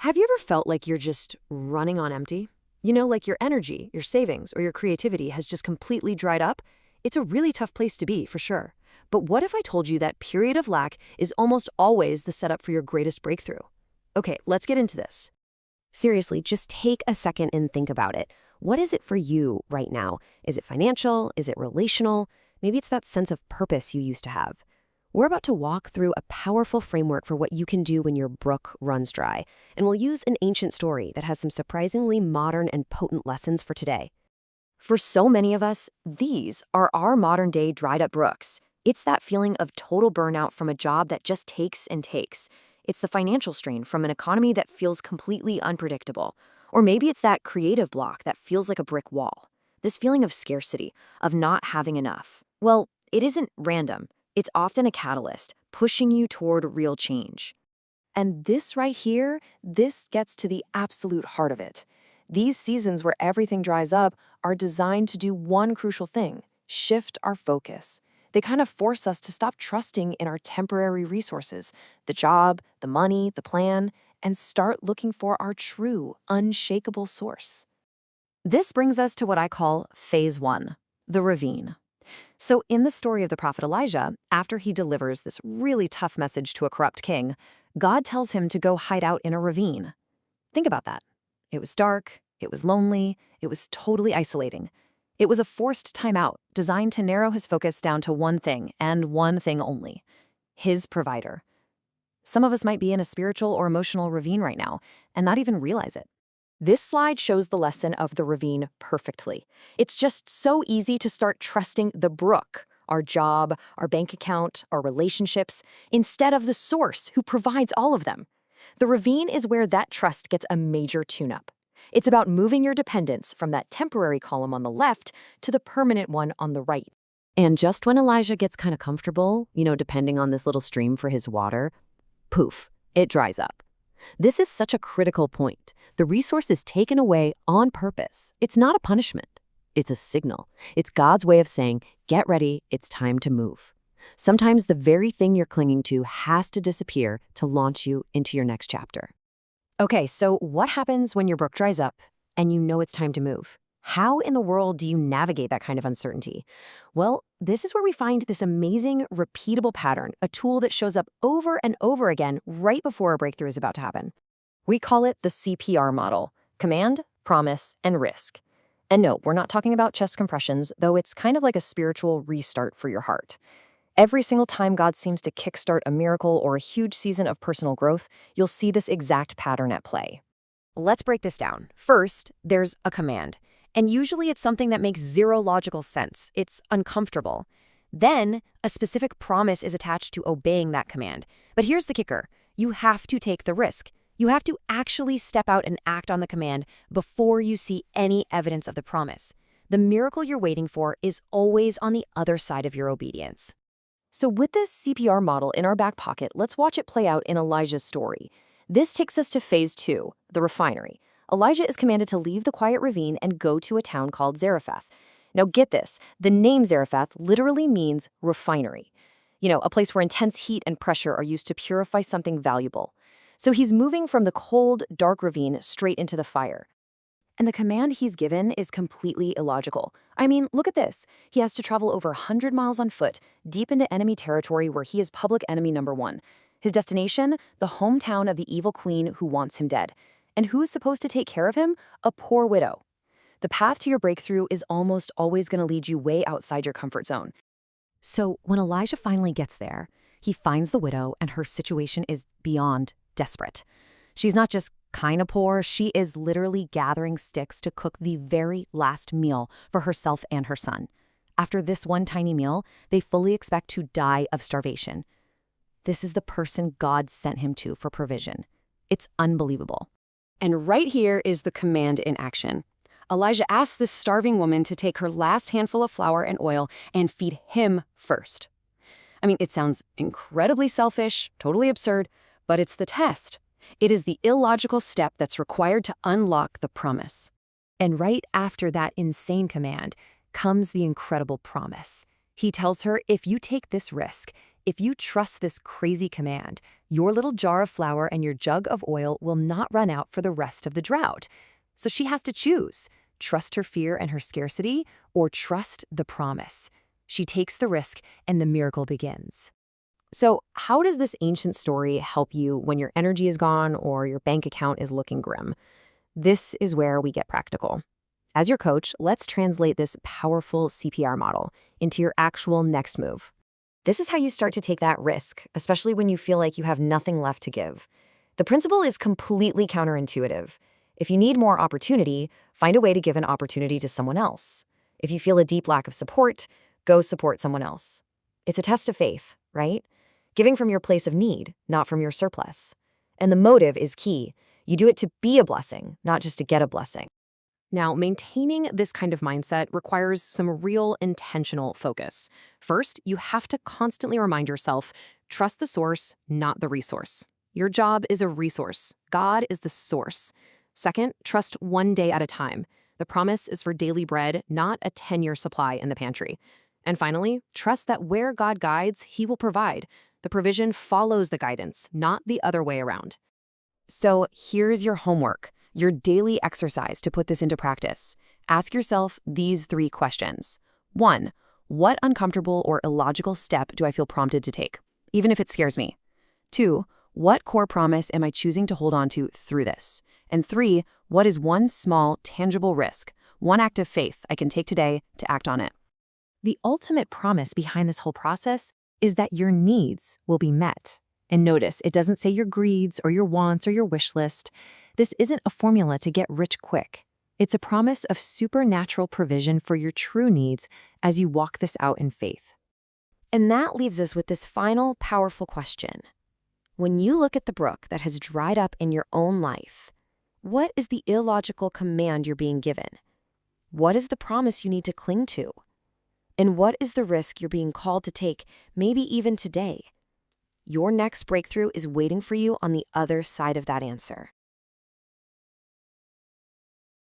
Have you ever felt like you're just running on empty? You know, like your energy, your savings, or your creativity has just completely dried up? It's a really tough place to be, for sure. But what if I told you that period of lack is almost always the setup for your greatest breakthrough? Okay, let's get into this. Seriously, just take a second and think about it. What is it for you right now? Is it financial? Is it relational? Maybe it's that sense of purpose you used to have. We're about to walk through a powerful framework for what you can do when your brook runs dry, and we'll use an ancient story that has some surprisingly modern and potent lessons for today. For so many of us, these are our modern-day dried-up brooks. It's that feeling of total burnout from a job that just takes and takes. It's the financial strain from an economy that feels completely unpredictable. Or maybe it's that creative block that feels like a brick wall. This feeling of scarcity, of not having enough. Well, it isn't random. It's often a catalyst, pushing you toward real change. And this right here, this gets to the absolute heart of it. These seasons where everything dries up are designed to do one crucial thing: shift our focus. They kind of force us to stop trusting in our temporary resources, the job, the money, the plan, and start looking for our true, unshakable source. This brings us to what I call phase one, the ravine. So in the story of the prophet Elijah, after he delivers this really tough message to a corrupt king, God tells him to go hide out in a ravine. Think about that. It was dark, it was lonely, it was totally isolating. It was a forced timeout designed to narrow his focus down to one thing, and one thing only: his provider. Some of us might be in a spiritual or emotional ravine right now and not even realize it. This slide shows the lesson of the ravine perfectly. It's just so easy to start trusting the brook, our job, our bank account, our relationships, instead of the source who provides all of them. The ravine is where that trust gets a major tune-up. It's about moving your dependence from that temporary column on the left to the permanent one on the right. And just when Elijah gets kind of comfortable, depending on this little stream for his water, poof, it dries up. This is such a critical point. The resource is taken away on purpose. It's not a punishment. It's a signal. It's God's way of saying, get ready, it's time to move. Sometimes the very thing you're clinging to has to disappear to launch you into your next chapter. Okay, so what happens when your brook dries up and you know it's time to move? How in the world do you navigate that kind of uncertainty? Well, this is where we find this amazing, repeatable pattern, a tool that shows up over and over again right before a breakthrough is about to happen. We call it the CPR model: command, promise, and risk. And no, we're not talking about chest compressions, though it's kind of like a spiritual restart for your heart. Every single time God seems to kickstart a miracle or a huge season of personal growth, you'll see this exact pattern at play. Let's break this down. First, there's a command. And usually it's something that makes zero logical sense. It's uncomfortable. Then, a specific promise is attached to obeying that command. But here's the kicker: you have to take the risk. You have to actually step out and act on the command before you see any evidence of the promise. The miracle you're waiting for is always on the other side of your obedience. So with this CPR model in our back pocket, let's watch it play out in Elijah's story. This takes us to phase two, the refinery. Elijah is commanded to leave the quiet ravine and go to a town called Zarephath. Now get this, the name Zarephath literally means refinery. A place where intense heat and pressure are used to purify something valuable. So he's moving from the cold, dark ravine straight into the fire. And the command he's given is completely illogical. I mean, look at this. He has to travel over 100 miles on foot, deep into enemy territory where he is public enemy number one. His destination? The hometown of the evil queen who wants him dead. And who is supposed to take care of him? A poor widow. The path to your breakthrough is almost always going to lead you way outside your comfort zone. So when Elijah finally gets there, he finds the widow, and her situation is beyond desperate. She's not just kind of poor, she is literally gathering sticks to cook the very last meal for herself and her son. After this one tiny meal, they fully expect to die of starvation. This is the person God sent him to for provision. It's unbelievable. And right here is the command in action. Elijah asks this starving woman to take her last handful of flour and oil and feed him first. I mean, it sounds incredibly selfish, totally absurd, but it's the test. It is the illogical step that's required to unlock the promise. And right after that insane command comes the incredible promise. He tells her, if you take this risk, if you trust this crazy command, Your little jar of flour and your jug of oil will not run out for the rest of the drought. So she has to choose, trust her fear and her scarcity, or trust the promise. She takes the risk, and the miracle begins. So, how does this ancient story help you when your energy is gone or your bank account is looking grim? This is where we get practical. As your coach, let's translate this powerful CPR model into your actual next move. This is how you start to take that risk, especially when you feel like you have nothing left to give. The principle is completely counterintuitive. If you need more opportunity, find a way to give an opportunity to someone else. If you feel a deep lack of support, go support someone else. It's a test of faith, right? Giving from your place of need, not from your surplus. And the motive is key. You do it to be a blessing, not just to get a blessing. Now, maintaining this kind of mindset requires some real intentional focus. First, you have to constantly remind yourself, trust the source, not the resource. Your job is a resource. God is the source. Second, trust one day at a time. The promise is for daily bread, not a 10-year supply in the pantry. And finally, trust that where God guides, He will provide. The provision follows the guidance, not the other way around. So here's your homework, your daily exercise to put this into practice. Ask yourself these 3 questions. 1, what uncomfortable or illogical step do I feel prompted to take, even if it scares me? 2, what core promise am I choosing to hold on to through this? And 3, what is one small, tangible risk, one act of faith I can take today to act on it? The ultimate promise behind this whole process is that your needs will be met. And notice, it doesn't say your greeds or your wants or your wish list. This isn't a formula to get rich quick. It's a promise of supernatural provision for your true needs as you walk this out in faith. And that leaves us with this final powerful question. When you look at the brook that has dried up in your own life, what is the illogical command you're being given? What is the promise you need to cling to? And what is the risk you're being called to take, maybe even today? Your next breakthrough is waiting for you on the other side of that answer.